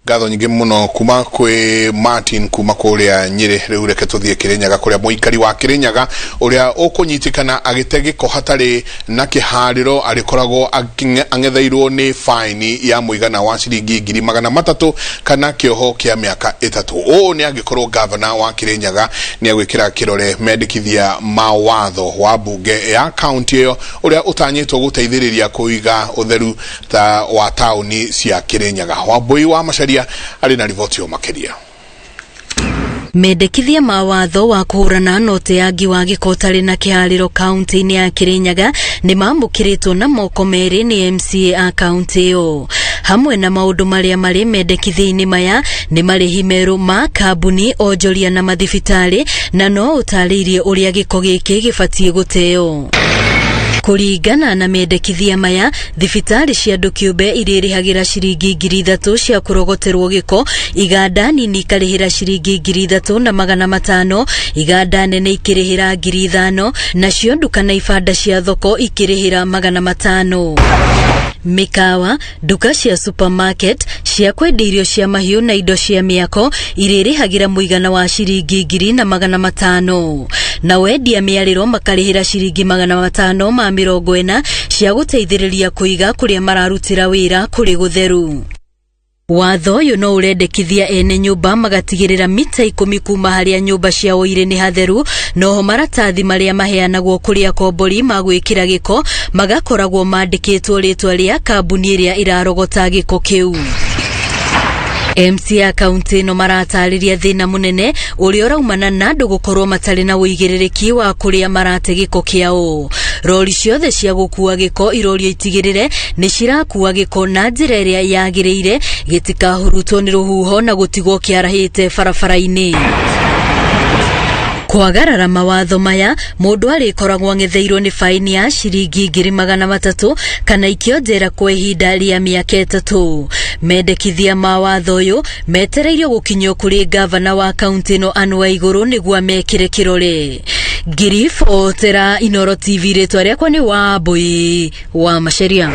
Gatho nyingi muno kuma kwe Martin kuma kuria Nyeri riu reke tuthie Kirinyaga kuria muikari wa Kirinyaga uria ukunyitikana agitegeko hatari na kihariro arikoragwo angetheirwo ni fine ya muigana wa ciringi 300 kana kioho kia miaka 3. Ni agikorwo governor wa Kirinyaga ni agwikira kirore mendikithia mawatho wa bunge ya county iyo uria utanyitwo guteithiriria kuiga utheru ta wa tauni cia Kirinyaga. Wambui wa Macharia ali na ripoti yo makeria. Mendekithia mawatho wa kuhurana na uteangi wa giko tari na kihariro kaunti-ini ya Kirinyaga ni mambukiritwo na moko meri ni MCA a kaunti iyo. Hamwe na maundu maria mari mendekithia-ini maya ni marihi meru ma kambuni, onjoria na mathibitari, na no utaririe uria giko giki gibatie guteo. Kuringana na mendekithia maya, thibitari cia andu kiumbe iririhagira ciringi 3,000 cia kurogoterwo giko, iganda nini ikarihira ciringi 3,500, iganda nene ikirihira 5,000, nacio nduka na ibanda cia thoko ikirihira 500. Mikawa, duka cia supermarket, cia kwendia irio cia mahiu na indo cia miako iririhagira muigana wa ciringi 2,500. Na wendia miariro makarihira ciringi 540 cia guteithiriria kuiga kuria mararutira wira kuri gutheru. Watho uyu no urendekithia ene nyumba magatigirira mita 10 kuma haria nyumba cia oire ni hatheru, noho maratathi maria maheanagwo kuria kombori magwikira giko magakoragwo mandikitwo ritwa ria kambuni iria irarogota giko kiu. MCA kaunti no maratariria thina munene uria uraumana na andu gukorwo matari na uigiririki wa kuria marate giko kiao. Rori ciothe cia gukua giko irorio itigirire ni cirakua giko na njira iria yagiriire gitikahurutwo ni ruhuho na gutigwo kiarahite barabara-ini. Kwagarara mawatho maya, mundu arikoragwo angetheirwo ni faini ya ciringi 300 kana ikionjera kwa ihinda ria miaka 3. Mendekithia mawatho uyu metereirio gukinywo kuri governor wa kaunti no Anne Waiguru niguo mekire kirore. Girif Otera, Inoro TV, ritwa riakwa ni Wambui wa Macharia.